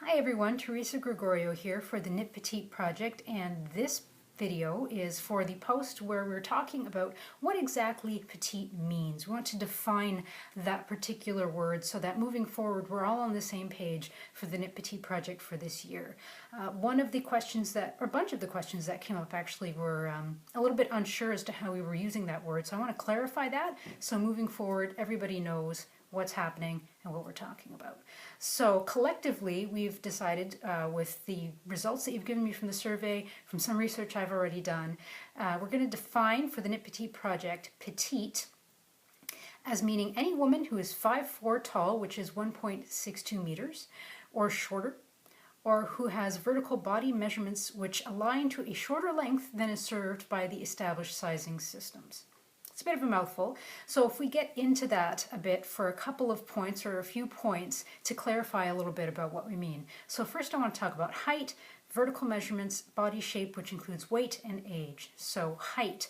Hi everyone, Teresa Gregorio here for the Knit Petite project, and this video is for the post where we're talking about what exactly petite means. We want to define that particular word so that moving forward we're all on the same page for the Knit Petite project for this year. One of the questions that, or a bunch of the questions that came up actually were a little bit unsure as to how we were using that word, so I want to clarify that so moving forward everybody knows what's happening and what we're talking about. So collectively we've decided with the results that you've given me from the survey, from some research I've already done, we're going to define for the Knit Petite project petite as meaning any woman who is 5'4" tall, which is 1.62 meters, or shorter, or who has vertical body measurements which align to a shorter length than is served by the established sizing systems. It's a bit of a mouthful, so if we get into that a bit for a couple of points or a few points to clarify a little bit about what we mean. So first I want to talk about height, vertical measurements, body shape, which includes weight and age. So height,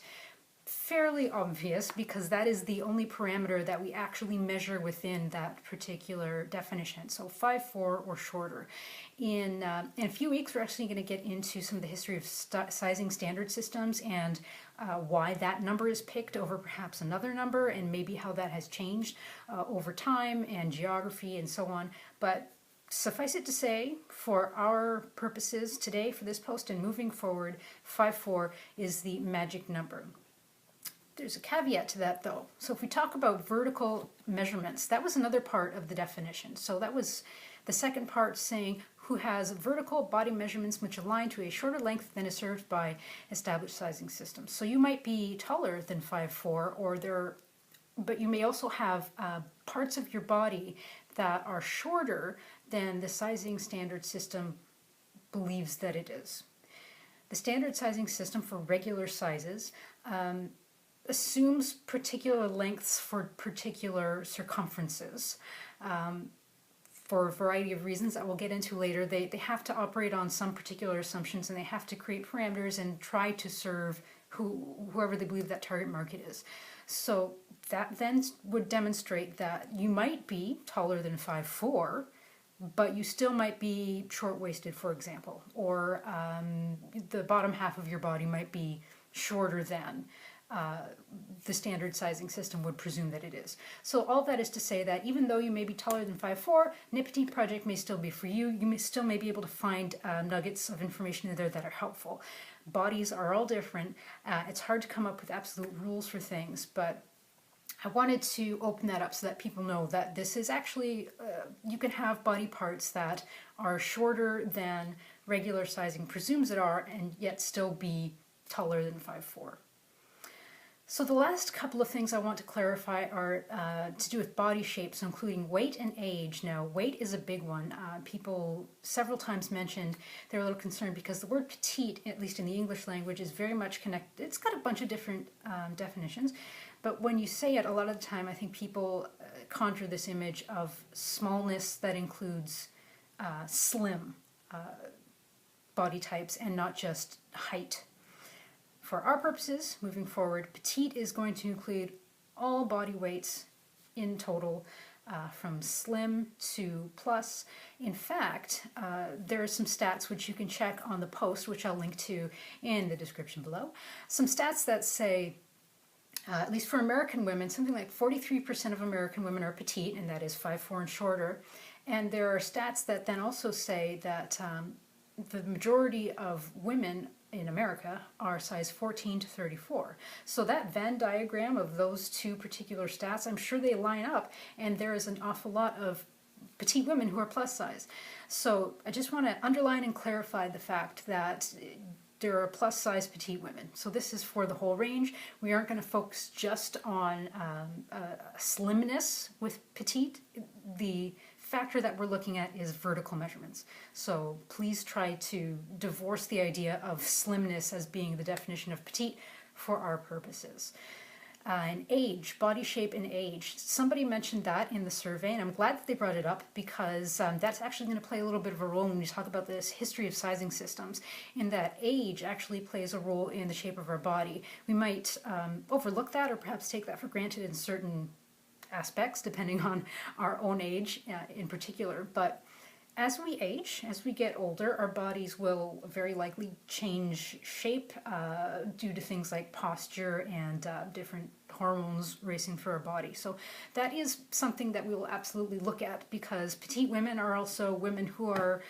fairly obvious because that is the only parameter that we actually measure within that particular definition. So 5'4" or shorter. In a few weeks we're actually going to get into some of the history of sizing standard systems and why that number is picked over perhaps another number and maybe how that has changed over time and geography and so on. But suffice it to say, for our purposes today for this post and moving forward, 5'4" is the magic number. There's a caveat to that though. So if we talk about vertical measurements, that was another part of the definition. So that was the second part, saying who has vertical body measurements which align to a shorter length than is served by established sizing systems. So you might be taller than 5'4", but you may also have parts of your body that are shorter than the sizing standard system believes that it is. The standard sizing system for regular sizes assumes particular lengths for particular circumferences. For a variety of reasons that we'll get into later, they have to operate on some particular assumptions and they have to create parameters and try to serve whoever they believe that target market is. So that then would demonstrate that you might be taller than 5'4", but you still might be short-waisted, for example, or the bottom half of your body might be shorter than the standard sizing system would presume that it is. So all that is to say that even though you may be taller than 5'4", Knit Petite project may still be for you. You may still be able to find nuggets of information in there that are helpful. Bodies are all different. It's hard to come up with absolute rules for things, but I wanted to open that up so that people know that this is actually, you can have body parts that are shorter than regular sizing presumes it are and yet still be taller than 5'4". So the last couple of things I want to clarify are to do with body shapes, including weight and age. Now, weight is a big one. People several times mentioned they're a little concerned because the word petite, at least in the English language, is very much connected. It's got a bunch of different definitions, but when you say it, a lot of the time I think people conjure this image of smallness that includes slim body types and not just height. For our purposes, moving forward, petite is going to include all body weights in total, from slim to plus. In fact, there are some stats which you can check on the post, which I'll link to in the description below. Some stats that say, at least for American women, something like 43% of American women are petite, and that is 5'4" and shorter. And there are stats that then also say that the majority of women in America are size 14 to 34. So that Venn diagram of those two particular stats, I'm sure they line up, and there is an awful lot of petite women who are plus size. So I just want to underline and clarify the fact that there are plus size petite women. So this is for the whole range. We aren't going to focus just on slimness with petite. The factor that we're looking at is vertical measurements. So please try to divorce the idea of slimness as being the definition of petite for our purposes. And age, body shape and age. Somebody mentioned that in the survey, and I'm glad that they brought it up because that's actually going to play a little bit of a role when we talk about this history of sizing systems, in that age actually plays a role in the shape of our body. We might overlook that or perhaps take that for granted in certain aspects depending on our own age in particular, but as we age, as we get older, our bodies will very likely change shape due to things like posture and different hormones racing through our body. So that is something that we will absolutely look at, because petite women are also women who are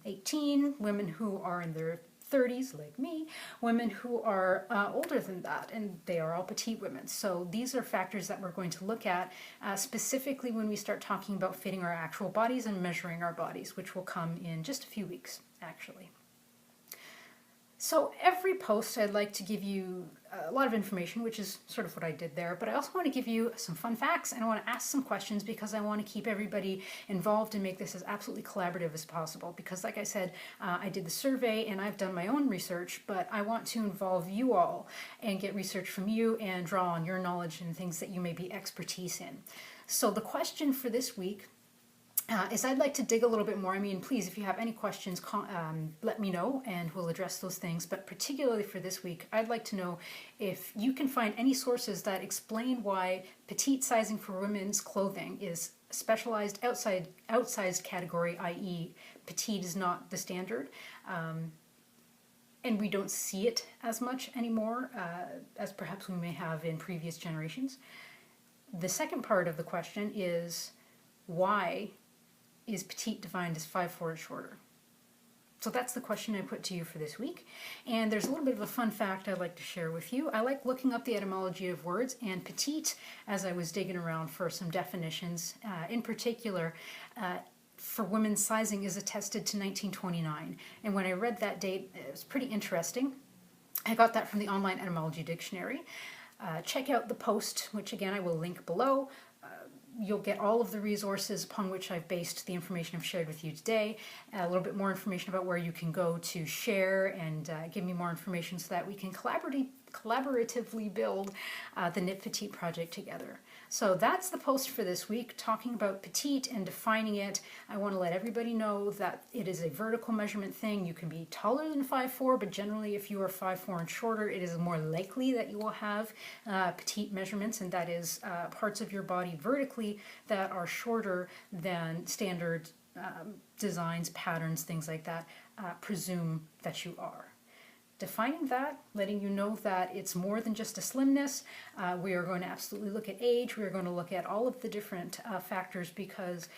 18, women who are in their 30s, like me, women who are older than that, and they are all petite women. So these are factors that we're going to look at specifically when we start talking about fitting our actual bodies and measuring our bodies, which will come in just a few weeks, actually. So every post I'd like to give you a lot of information, which is sort of what I did there, but I also want to give you some fun facts, and I want to ask some questions because I want to keep everybody involved and make this as absolutely collaborative as possible. Because like I said, I did the survey and I've done my own research, but I want to involve you all and get research from you and draw on your knowledge and things that you may be expertise in. So the question for this week is I'd like to dig a little bit more. I mean, please, if you have any questions, let me know and we'll address those things. But particularly for this week, I'd like to know if you can find any sources that explain why petite sizing for women's clothing is a specialized outsized category, i.e. petite is not the standard. And we don't see it as much anymore as perhaps we may have in previous generations. The second part of the question is, why is petite defined as 5'4" or shorter? So that's the question I put to you for this week. And there's a little bit of a fun fact I'd like to share with you. I like looking up the etymology of words, and petite, as I was digging around for some definitions, in particular, for women's sizing is attested to 1929. And when I read that date, it was pretty interesting. I got that from the online etymology dictionary. Check out the post, which again I will link below. You'll get all of the resources upon which I've based the information I've shared with you today, a little bit more information about where you can go to share and give me more information so that we can collaboratively build the Knit Petite project together. So that's the post for this week, talking about petite and defining it. I want to let everybody know that it is a vertical measurement thing. You can be taller than 5'4", but generally if you are 5'4" and shorter, it is more likely that you will have petite measurements, and that is parts of your body vertically that are shorter than standard designs, patterns, things like that presume that you are. Defining that, letting you know that it's more than just a slimness. We are going to absolutely look at age. We are going to look at all of the different factors, because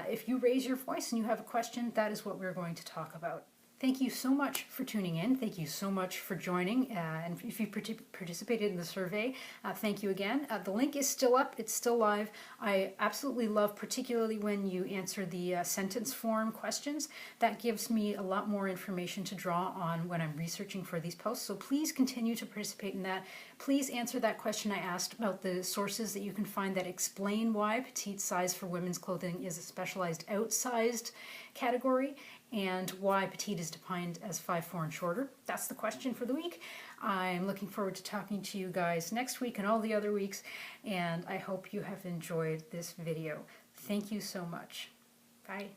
if you raise your voice and you have a question, that is what we're going to talk about. Thank you so much for tuning in. Thank you so much for joining. And if you participated in the survey, thank you again. The link is still up. It's still live. I absolutely love, particularly when you answer the sentence form questions. That gives me a lot more information to draw on when I'm researching for these posts. So please continue to participate in that. Please answer that question I asked about the sources that you can find that explain why petite size for women's clothing is a specialized outsized category, and why petite is defined as 5'4" and shorter. That's the question for the week. I'm looking forward to talking to you guys next week and all the other weeks, and I hope you have enjoyed this video. Thank you so much. Bye.